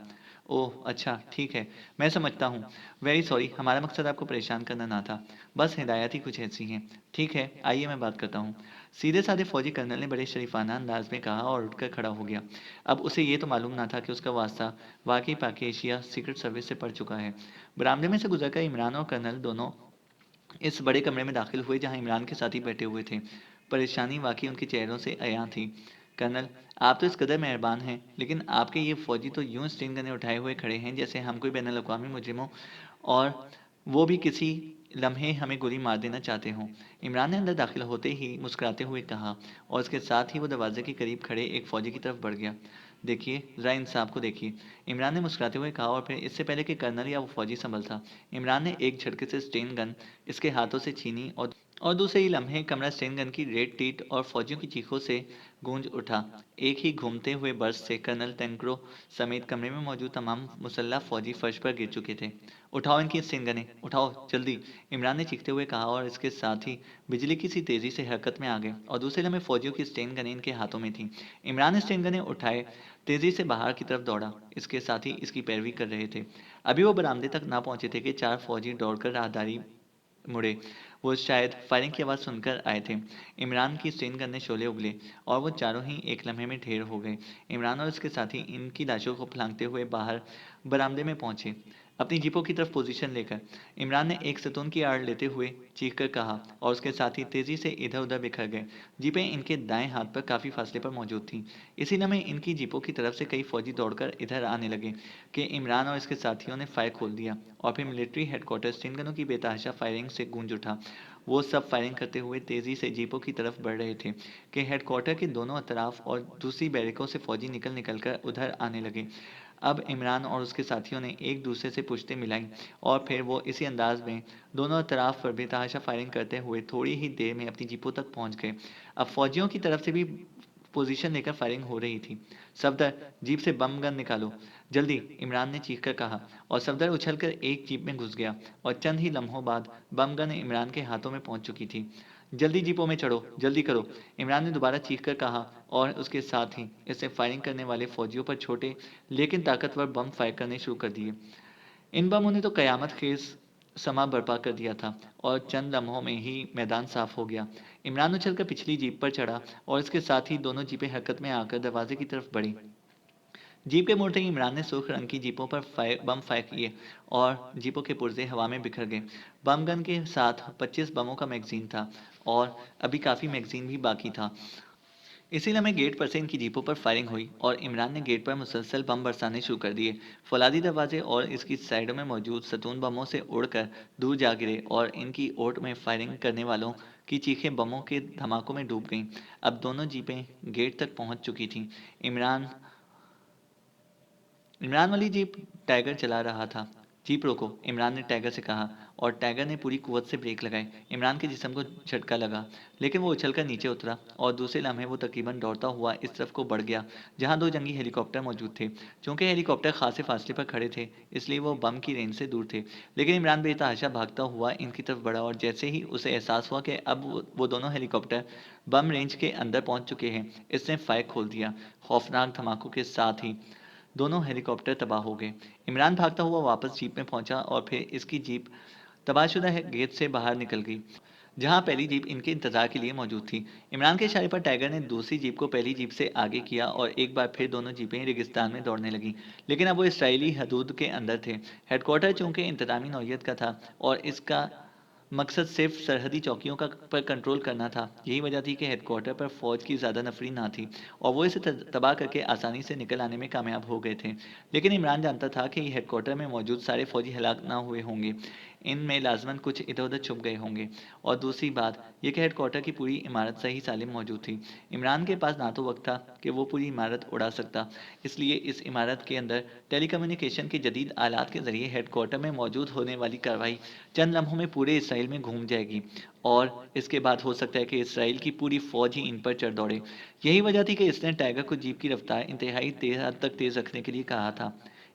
اوہ اچھا، ٹھیک ہے، میں سمجھتا ہوں، ویری سوری، ہمارا مقصد آپ کو پریشان کرنا نہ تھا، بس ہدایات ہی کچھ ایسی ہیں۔ ٹھیک ہے، آئیے میں بات کرتا ہوں، سیدھے سادے فوجی کرنل نے بڑے شریفانہ انداز میں کہا، اور اٹھ کر کھڑا ہو گیا۔ اب اسے یہ تو معلوم نہ تھا کہ اس کا واسطہ واقعی پاک ایشیا سیکرٹ سروس سے پڑ چکا ہے۔ برآمدے میں سے گزر کر عمران اور کرنل دونوں اس بڑے کمرے میں داخل ہوئے جہاں عمران کے ساتھی بیٹھے ہوئے تھے۔ پریشانی واقعی ان کے چہروں سے عیاں تھی۔ کرنل، آپ تو اس قدر مہربان ہیں، لیکن آپ کے یہ فوجی تو یوں اسٹین گنیں اٹھائے ہوئے کھڑے ہیں جیسے ہم کوئی بین الاقوامی مجرموں، اور وہ بھی کسی لمحے ہمیں گولی مار دینا چاہتے ہوں۔ عمران نے اندر داخل ہوتے ہی مسکراتے ہوئے کہا، اور اس کے ساتھ ہی وہ دروازے کے قریب کھڑے ایک فوجی کی طرف بڑھ گیا۔ دیکھیے، ذرا ان صاحب کو دیکھیے، عمران نے مسکراتے ہوئے کہا، اور پھر اس سے پہلے کہ کرنل یا وہ فوجی سنبھل تھا، عمران نے ایک جھٹکے سے اسٹین گن اس کے ہاتھوں سے چھینی، اور دوسرے ہی لمحے کمرہ اسٹین گن کی ریڈ ٹیٹ اور فوجیوں کی چیخوں سے گونج اٹھا۔ ایک ہی گھومتے ہوئے برس سے کرنل ٹینکرو سمیت کمرے میں موجود تمام مسلح فوجی فرش پر گر چکے تھے۔ اٹھاؤ ان کی اسٹین گنیں، اٹھاؤ جلدی، عمران نے چیختے ہوئے کہا، اور اس کے ساتھ ہی بجلی کی سی تیزی سے حرکت میں آ گئے، اور دوسرے لمحے فوجیوں کی اسٹین گنیں ان کے ہاتھوں میں تھیں۔ عمران نے اسٹین گنیں اٹھائے تیزی سے باہر کی طرف دوڑا، اس کے ساتھ ہی اس کی پیروی کر رہے تھے۔ ابھی وہ برآمدے تک نہ پہنچے تھے کہ چار فوجی دوڑ کر راہداری مڑے۔ وہ شاید فائرنگ کی آواز سن کر آئے تھے۔ عمران کی اسٹین گن نے شعلے اگلے، اور وہ چاروں ہی ایک لمحے میں ڈھیر ہو گئے۔ عمران اور اس کے ساتھی ان کی لاشوں کو پھلانگتے ہوئے باہر برآمدے میں پہنچے، اپنی جیپوں کی طرف پوزیشن لے کر۔ عمران نے ایک ستون کی آڑ لیتے ہوئے چیخ کر کہا، اور اس کے ساتھی تیزی سے ادھر ادھر بکھر گئے۔ جیپیں ان کے دائیں ہاتھ پر کافی فاصلے پر موجود تھیں۔ اسی لمحے ان کی جیپوں کی طرف سے کئی فوجی دوڑ کر ادھر آنے لگے کہ عمران اور اس کے ساتھیوں نے فائر کھول دیا، اور پھر ملٹری ہیڈ کوارٹر اسٹین گنوں کی بے تحاشا فائرنگ سے گونج اٹھا۔ وہ سب فائرنگ کرتے ہوئے تیزی سے جیپوں کی طرف بڑھ رہے تھے کہ ہیڈ کوارٹر کے دونوں اطراف اور دوسری بیرکوں سے فوجی نکل نکل کر ادھر آنے لگے۔ اب عمران اور اس کے ساتھیوں نے ایک دوسرے سے پشتیں ملائیں، اور پھر وہ اسی انداز میں دونوں اطراف پر بے تحاشا فائرنگ کرتے ہوئے تھوڑی ہی دیر میں اپنی جیپوں تک پہنچ گئے۔ اب فوجیوں کی طرف سے بھی پوزیشن لے کر فائرنگ ہو رہی تھی۔ صفدر، جیپ سے بم گن نکالو جلدی، عمران نے چیخ کر کہا، اور صفدر اچھل کر ایک جیپ میں گھس گیا، اور چند ہی لمحوں بعد بم گن عمران کے ہاتھوں میں پہنچ چکی تھی۔ جلدی جیپوں میں چڑھو، جلدی کرو، عمران نے دوبارہ چیخ کر کہا، اور اس کے ساتھ ہی اس نے فائرنگ کرنے والے فوجیوں پر چھوٹے لیکن طاقتور بم فائر کرنے شروع کر دیے۔ ان بموں نے تو قیامت خیز سما برپا کر دیا تھا، اور چند لمحوں میں ہی میدان صاف ہو گیا۔ عمران اچھل کر پچھلی جیپ پر چڑھا، اور اس کے ساتھ ہی دونوں جیپیں حرکت میں آ کر دروازے کی طرف بڑھیں۔ جیپ کے مڑتے ہی عمران نے سرخ رنگ کی جیپوں پر بم فائر کیے، اور جیپوں کے پرزے ہوا میں بکھر گئے۔ بم گن کے ساتھ 25 بموں کا میگزین تھا، اور ابھی کافی میگزین بھی باقی تھا۔ اسی لمحے گیٹ پر سے ان کی جیپوں پر فائرنگ ہوئی، اور عمران نے گیٹ پر مسلسل بم برسانے شروع کر دیے۔ فولادی دروازے اور اس کی سائڈوں میں موجود ستون بموں سے اڑ کر دور جا گرے، اور ان کی اوٹ میں فائرنگ کرنے والوں کی چیخیں بموں کے دھماکوں میں ڈوب گئیں۔ اب دونوں جیپیں گیٹ تک پہنچ چکی تھیں۔ عمران والی جیپ ٹائیگر چلا رہا تھا۔ جیپ روکو، عمران نے ٹائیگر سے کہا، اور ٹائیگر نے پوری قوت سے بریک لگائے۔ عمران کے جسم کو جھٹکا لگا، لیکن وہ اچھل کر نیچے اترا، اور دوسرے لمحے وہ تقریباً دوڑتا ہوا اس طرف کو بڑھ گیا جہاں دو جنگی ہیلی کاپٹر موجود تھے۔ چونکہ ہیلی کاپٹر خاصے فاصلے پر کھڑے تھے، اس لیے وہ بم کی رینج سے دور تھے، لیکن عمران بے تحاشا بھاگتا ہوا ان کی طرف بڑھا، اور جیسے ہی اسے احساس ہوا کہ اب وہ دونوں ہیلی کاپٹر بم رینج کے اندر پہنچ چکے ہیں، اس نے فائر کھول دیا۔ خوفناک دھماکوں کے ساتھ ہی دونوں ہیلی کاپٹر تباہ ہو گئے۔ عمران بھاگتا ہوا واپس جیپ میں پہنچا، اور پھر اس کی جیپ تباہ شدہ گیٹ سے باہر نکل گئی۔ جہاں پہلی جیپ ان کے انتظار کے لیے موجود تھی۔ عمران کے اشارے پر ٹائیگر نے دوسری جیپ کو پہلی جیپ سے آگے کیا اور ایک بار پھر دونوں جیپیں ریگستان میں دوڑنے لگیں، لیکن اب وہ اسرائیلی حدود کے اندر تھے۔ ہیڈ کوارٹر چونکہ انتظامی نوعیت کا تھا اور اس کا مقصد صرف سرحدی چوکیوں پر کنٹرول کرنا تھا، یہی وجہ تھی کہ ہیڈ کوارٹر پر فوج کی زیادہ نفری نہ تھی اور وہ اسے تباہ کر کے آسانی سے نکل آنے میں کامیاب ہو گئے تھے۔ لیکن عمران جانتا تھا کہ ہیڈ کوارٹر میں موجود سارے فوجی ہلاک نہ ہوئے ہوں گے، ان میں لازماً کچھ ادھر ادھر چھپ گئے ہوں گے، اور دوسری بات یہ کہ ہیڈ کوارٹر کی پوری عمارت صحیح سالم موجود تھی۔ عمران کے پاس نہ تو وقت تھا کہ وہ پوری عمارت اڑا سکتا، اس لیے اس عمارت کے اندر ٹیلی کمیونیکیشن کے جدید آلات کے ذریعے ہیڈ کوارٹر میں موجود ہونے والی کارروائی چند لمحوں میں پورے اسرائیل میں گھوم جائے گی، اور اس کے بعد ہو سکتا ہے کہ اسرائیل کی پوری فوج ہی ان پر چڑھ دوڑے۔ یہی وجہ تھی کہ اس نے ٹائیگر کو جیپ کی رفتار انتہائی تیز حد تک تیز رکھنے کے لیے کہا تھا۔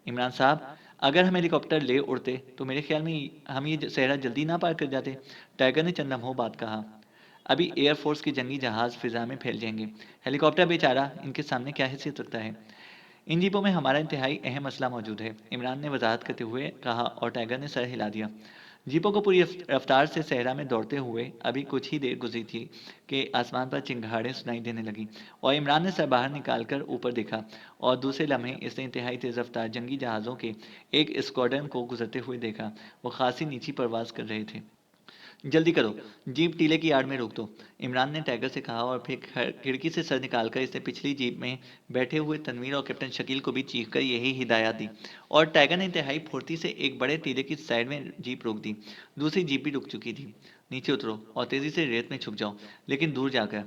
عمران صاحب، اگر ہم ہیلی کاپٹر لے اڑتے تو میرے خیال میں ہم یہ صحرا جلدی نہ پار کر جاتے، ٹائیگر نے چند لمحوں بعد کہا۔ ابھی ایئر فورس کے جنگی جہاز فضا میں پھیل جائیں گے، ہیلی کاپٹر بیچارہ ان کے سامنے کیا حیثیت رکھتا ہے؟ ان جیپوں میں ہمارا انتہائی اہم مسئلہ موجود ہے، عمران نے وضاحت کرتے ہوئے کہا، اور ٹائیگر نے سر ہلا دیا۔ جیپوں کو پوری رفتار سے صحرا میں دوڑتے ہوئے ابھی کچھ ہی دیر گزری تھی کہ آسمان پر چنگھاڑیں سنائی دینے لگیں، اور عمران نے سر باہر نکال کر اوپر دیکھا، اور دوسرے لمحے اس نے انتہائی تیز رفتار جنگی جہازوں کے ایک اسکواڈرن کو گزرتے ہوئے دیکھا۔ وہ خاصی نیچی پرواز کر رہے تھے۔ جلدی کرو، جیپ ٹیلے کی آڑ میں روک دو، عمران نے ٹائیگر سے کہا، اور پھر کھڑکی سے سر نکال کر اس نے پچھلی جیپ میں بیٹھے ہوئے تنویر اور کیپٹن شکیل کو بھی چیخ کر یہی ہدایت دی، اور ٹائیگر نے انتہائی پھرتی سے ایک بڑے ٹیلے کی سائڈ میں جیپ روک دی۔ دوسری جیپ بھی رک چکی تھی۔ نیچے اترو اور تیزی سے ریت میں چھپ جاؤ، لیکن دور جا کر،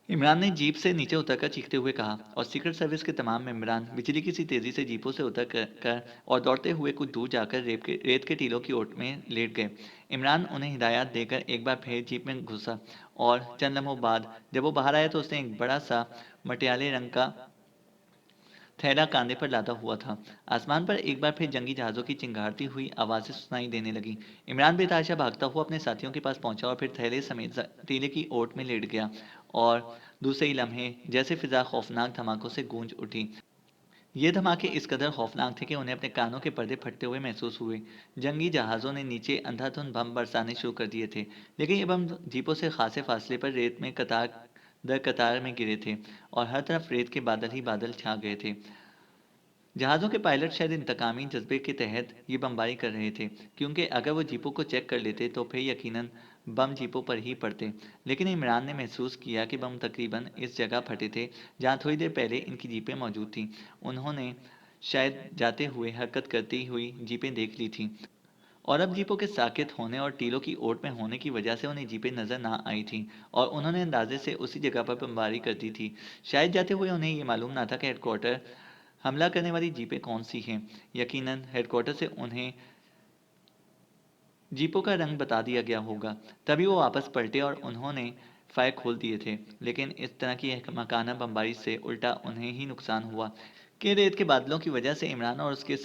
عمران نے جیپ سے نیچے اتر کر چیختے ہوئے کہا، اور سیکرٹ سروس کے تمام ممبران بجلی کی سی تیزی سے جیپوں سے اتر کر اور دوڑتے ہوئے کچھ دور جا کر ریت کے ٹیلوں کی اوٹ میں لیٹ گئے۔ عمران انہیں ہدایات دے کر ایک بار پھر جیپ میں گھسا، اور چند لمحوں بعد جب وہ باہر آیا تو اس نے ایک بڑا سا مٹیالے رنگ کا تھیلا کاندھے پر لادا ہوا تھا۔ آسمان پر ایک بار پھر جنگی جہازوں کی چنگھاڑتی ہوئی آوازیں سنائی دینے لگیں۔ عمران بے تحاشا بھاگتا ہوا اپنے ساتھیوں کے پاس پہنچا اور پھر تھیلے سمیت ٹیلے کی اوٹ میں لیٹ گیا، اور دوسرے ہی لمحے جیسے فضا خوفناک دھماکوں سے گونج اٹھی۔ یہ دھماکے اس قدر خوفناک تھے کہ انہیں اپنے کانوں کے پردے پھٹتے ہوئے محسوس ہوئے۔ جنگی جہازوں نے نیچے اندھا دھند بم برسانے شروع کر دیے تھے، لیکن یہ بم جیپوں سے خاصے فاصلے پر ریت میں قطار در قطار میں گرے تھے، اور ہر طرف ریت کے بادل ہی بادل چھا گئے تھے۔ جہازوں کے پائلٹ شاید انتقامی جذبے کے تحت یہ بمباری کر رہے تھے، کیونکہ اگر وہ جیپوں کو چیک کر لیتے تو پھر یقیناً بم جیپوں پر ہی پڑتے۔ لیکن عمران نے محسوس کیا کہ بم تقریباً اس جگہ پھٹے تھے جہاں تھوڑی دیر پہلے ان کی جیپیں موجود تھیں۔ انہوں نے شاید جاتے ہوئے حرکت کرتی ہوئی جیپیں دیکھ لی تھیں، اور اب جیپوں کے ساکت ہونے اور ٹیلوں کی اوٹ میں ہونے کی وجہ سے انہیں جیپیں نظر نہ آئی تھیں، اور انہوں نے اندازے سے اسی جگہ پر بمباری کر دی تھی۔ شاید جاتے ہوئے انہیں یہ معلوم نہ تھا کہ ہیڈ کوارٹر حملہ کرنے والی جیپیں کون سی ہیں۔ یقیناً ہیڈ کوارٹر سے انہیں جیپوں کا رنگ بتا دیا گیا ہوگا، تبھی وہ واپس پلٹے اور انہوں نے فائر کھول دیے تھے۔ لیکن اس طرح کی احمقانہ بمباری سے الٹا انہیں ہی نقصان ہوا کہ ریت کے بادلوں کی وجہ سے عمران اور اس کے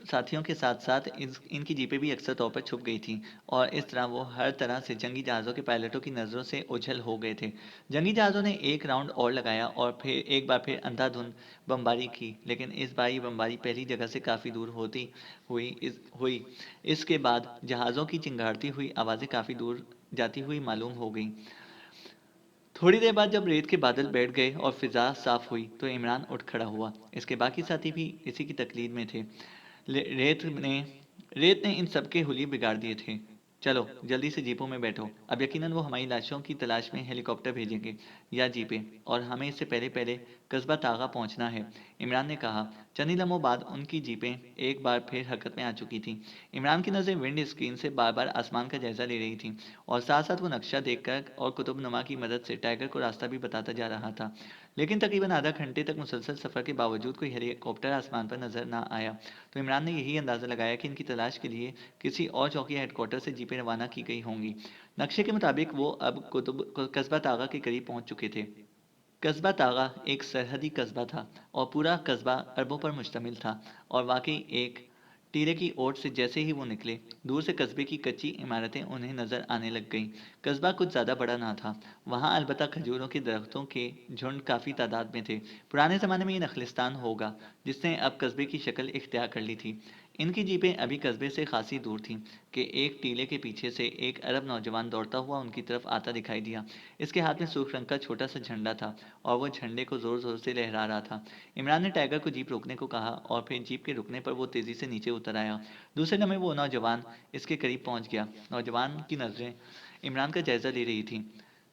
ساتھیوں کے ساتھ ساتھ ان کی جیپیں بھی اکثر طور پر چھپ گئی تھیں، اور اس طرح وہ ہر طرح سے جنگی جہازوں کے پائلٹوں کی نظروں سے اوجھل ہو گئے تھے۔ جنگی جہازوں نے ایک راؤنڈ اور لگایا اور پھر ایک بار پھر اندھا دھند بمباری کی، لیکن اس بار یہ بمباری پہلی جگہ سے کافی دور ہوئی۔ اس کے بعد جہازوں کی چنگھاڑتی ہوئی آوازیں کافی دور جاتی ہوئی معلوم ہو گئیں۔ تھوڑی دیر بعد جب ریت کے بادل بیٹھ گئے اور فضا صاف ہوئی تو عمران اٹھ کھڑا ہوا۔ اس کے باقی ساتھی بھی اسی کی تقلید میں تھے۔ ریت نے ان سب کے حلیے بگاڑ دیے تھے۔ چلو جلدی سے جیپوں میں بیٹھو، اب یقیناً وہ ہماری لاشوں کی تلاش میں ہیلی کاپٹر بھیجیں گے یا جیپیں، اور ہمیں اس سے پہلے قصبہ طاغہ پہنچنا ہے، عمران نے کہا۔ چند ہی لمحوں بعد ان کی جیپیں ایک بار پھر حرکت میں آ چکی تھیں۔ عمران کی نظریں ونڈ اسکرین سے بار بار آسمان کا جائزہ لے رہی تھیں، اور ساتھ ساتھ وہ نقشہ دیکھ کر اور قطب نما کی مدد سے ٹائیگر کو راستہ بھی بتاتا جا رہا تھا۔ لیکن تقریباً آدھا گھنٹے تک مسلسل سفر کے باوجود کوئی ہیلی کاپٹر آسمان پر نظر نہ آیا، تو عمران نے یہی اندازہ لگایا کہ ان کی تلاش کے لیے کسی اور چوکی ہیڈ کوارٹر سے جیپیں روانہ کی گئی ہوں گی۔ نقشے کے مطابق وہ اب قصبہ طاغہ کے قریب پہنچ چکے تھے۔ قصبہ طاغہ ایک سرحدی قصبہ تھا، اور پورا قصبہ اربوں پر مشتمل تھا، اور واقعی ایک ٹیلے کی اوٹ سے جیسے ہی وہ نکلے، دور سے قصبے کی کچی عمارتیں انہیں نظر آنے لگ گئیں۔ قصبہ کچھ زیادہ بڑا نہ تھا، وہاں البتہ کھجوروں کے درختوں کے جھنڈ کافی تعداد میں تھے۔ پرانے زمانے میں یہ نخلستان ہوگا جس نے اب قصبے کی شکل اختیار کر لی تھی۔ ان کی جیپیں ابھی قصبے سے خاصی دور تھیں کہ ایک ٹیلے کے پیچھے سے ایک عرب نوجوان دوڑتا ہوا ان کی طرف آتا دکھائی دیا۔ اس کے ہاتھ میں سرخ رنگ کا چھوٹا سا جھنڈا تھا اور وہ جھنڈے کو زور زور سے لہرا رہا تھا۔ عمران نے ٹائیگر کو جیپ روکنے کو کہا اور پھر جیپ کے رکنے پر وہ تیزی سے نیچے اتر آیا۔ دوسرے لمحے وہ نوجوان اس کے قریب پہنچ گیا۔ نوجوان کی نظریں عمران کا جائزہ لے رہی تھیں۔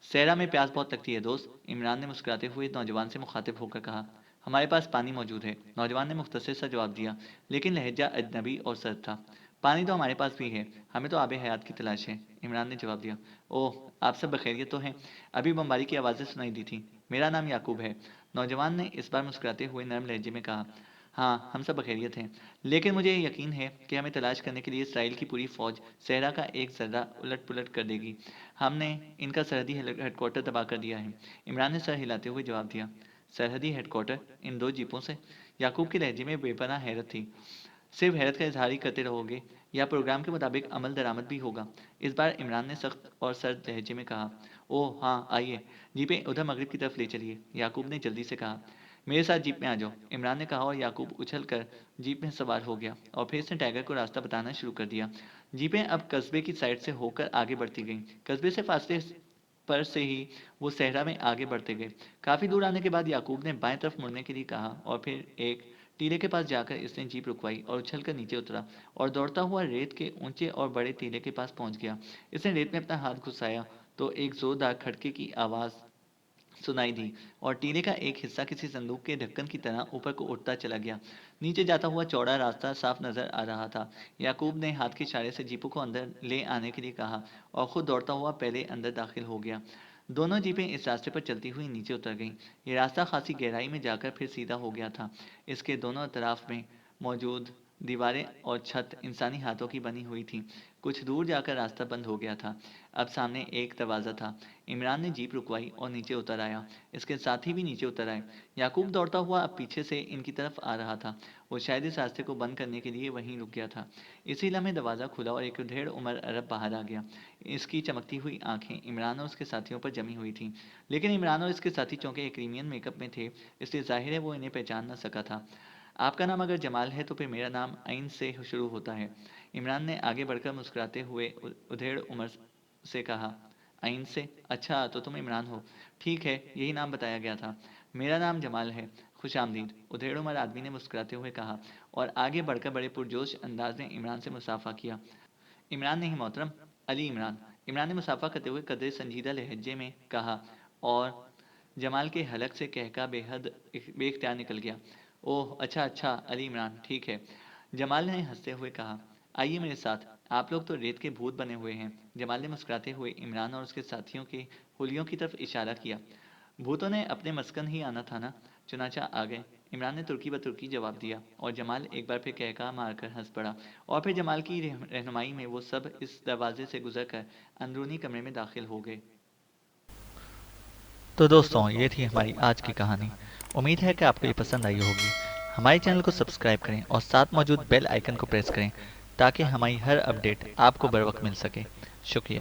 صحرا میں پیاس بہت لگتی ہے دوست، عمران نے مسکراتے ہوئے نوجوان سے مخاطب ہو کر کہا۔ ہمارے پاس پانی موجود ہے، نوجوان نے مختصر سا جواب دیا، لیکن لہجہ اجنبی اور سرد تھا۔ پانی تو ہمارے پاس بھی ہے، ہمیں تو آب حیات کی تلاش ہے، عمران نے جواب دیا۔ اوہ، آپ سب بخیریت تو ہیں؟ ابھی بمباری کی آوازیں سنائی دی تھیں۔ میرا نام یعقوب ہے، نوجوان نے اس بار مسکراتے ہوئے نرم لہجے میں کہا۔ ہاں، ہم سب بخیریت ہیں، لیکن مجھے یقین ہے کہ ہمیں تلاش کرنے کے لیے اسرائیل کی پوری فوج صحرا کا ایک ذرہ الٹ پلٹ کر دے گی۔ ہم نے ان کا سرحدی ہیڈ کوارٹر تباہ کر دیا ہے، عمران نے سر ہلاتے ہوئے جواب دیا۔ سرحدی ہیڈ کوارٹر ان دو جیپوں سے؟ یعقوب کے لہجے میں بے پناہ حیرت تھی۔ صرف حیرت کا اظہار ہی کرتے رہو گے یا پروگرام کے مطابق عمل درآمد بھی ہوگا؟ اس بار عمران نے سخت اور سرد لہجے میں کہا۔ اوہ ہاں، آئیے جیپیں ادھر مغرب کی طرف لے چلیے، یعقوب نے جلدی سے کہا۔ میرے ساتھ جیپ میں آ جاؤ، عمران نے کہا اور یعقوب اچھل کر جیپ میں سوار ہو گیا اور پھر اس نے ٹائیگر کو راستہ بتانا شروع کر دیا۔ جیپیں اب قصبے کی سائڈ سے ہو کر آگے بڑھتی گئیں۔ قصبے سے فاصلے پر سے ہی وہ صحرا میں آگے بڑھتے گئے۔ کافی دور آنے کے بعد یعقوب نے بائیں طرف مڑنے کے لیے کہا اور پھر ایک ٹیلے کے پاس جا کر اس نے جیپ رکوائی اور اچھل کر نیچے اترا اور دوڑتا ہوا ریت کے اونچے اور بڑے ٹیلے کے پاس پہنچ گیا۔ اس نے ریت میں اپنا ہاتھ گھسایا تو ایک زوردار کھڑکے کی آواز سنائی دی اور ٹیلے کا ایک حصہ کسی صندوق کے ڈھکن کی طرح اوپر کو اٹھتا چلا گیا۔ نیچے جاتا ہوا چوڑا راستہ صاف نظر آ رہا تھا۔ یعقوب نے ہاتھ کے اشارے سے جیپوں کو اندر لے آنے کے لیے کہا اور خود دوڑتا ہوا پہلے اندر داخل ہو گیا۔ دونوں جیپیں اس راستے پر چلتی ہوئی نیچے اتر گئیں۔ یہ راستہ خاصی گہرائی میں جا کر پھر سیدھا ہو گیا تھا۔ اس کے دونوں اطراف میں موجود دیواریں اور چھت انسانی ہاتھوں کی بنی ہوئی تھیں۔ کچھ دور جا کر راستہ بند ہو گیا تھا۔ اب سامنے ایک دروازہ تھا۔ عمران نے جیپ رکوائی اور نیچے اتر آیا۔ اس کے ساتھی بھی نیچے اتر آئے۔ یعقوب دوڑتا ہوا اب پیچھے سے ان کی طرف آ رہا تھا۔ وہ شاید اس راستے کو بند کرنے کے لیے وہیں رک گیا تھا۔ اسی لمحے دروازہ کھلا اور ایک ادھیڑ عمر عرب باہر آ گیا۔ اس کی چمکتی ہوئی آنکھیں عمران اور اس کے ساتھیوں پر جمی ہوئی تھیں، لیکن عمران اور اس کے ساتھی چونکہ ایکریمین میک اپ میں تھے اس لیے ظاہر ہے وہ انہیں پہچان نہ سکا تھا۔ آپ کا نام اگر جمال ہے تو پھر میرا نام عین سے شروع ہوتا ہے، عمران نے آگے بڑھ کر مسکراتے ہوئے ادھیڑ عمر سے کہا۔ عین سے؟ اچھا تو تم عمران ہو، ٹھیک ہے، یہی نام بتایا گیا تھا۔ میرا نام جمال ہے، خوش آمدید، ادھیڑ عمر آدمی نے مسکراتے ہوئے کہا اور آگے بڑھ کر بڑے پرجوش انداز میں عمران سے مصافحہ کیا۔ عمران نہیں محترم، علی عمران، عمران نے مصافحہ کرتے ہوئے قدرے سنجیدہ لہجے میں کہا اور جمال کے حلق سے کہکا بے اختیار نکل گیا۔ اوہ اچھا اچھا، علی عمران، ٹھیک ہے، جمال نے ہنستے ہوئے کہا۔ آئیے میرے ساتھ، آپ لوگ تو ریت کے بھوت بنے ہوئے ہیں، جمال نے مسکراتے ہوئے عمران اور اس کے ساتھیوں کے حلیوں کی طرف اشارہ کیا۔ بھوتوں نے اپنے مسکن ہی آنا تھا نا، چنانچہ آ گئے، عمران نے ترکی بترکی جواب دیا اور جمال ایک بار پھر کہکا مار کر ہنس پڑا اور پھر جمال کی رہنمائی میں وہ سب اس دروازے سے گزر کر اندرونی کمرے میں داخل ہو گئے۔ تو دوستوں، یہ تھی ہماری آج کی کہانی۔ امید ہے کہ آپ کو یہ پسند آئی ہوگی۔ ہمارے چینل کو سبسکرائب کریں اور ساتھ موجود بیل آئیکن کو پریس کریں تاکہ ہماری ہر اپڈیٹ آپ کو بر وقت مل سکے۔ شکریہ۔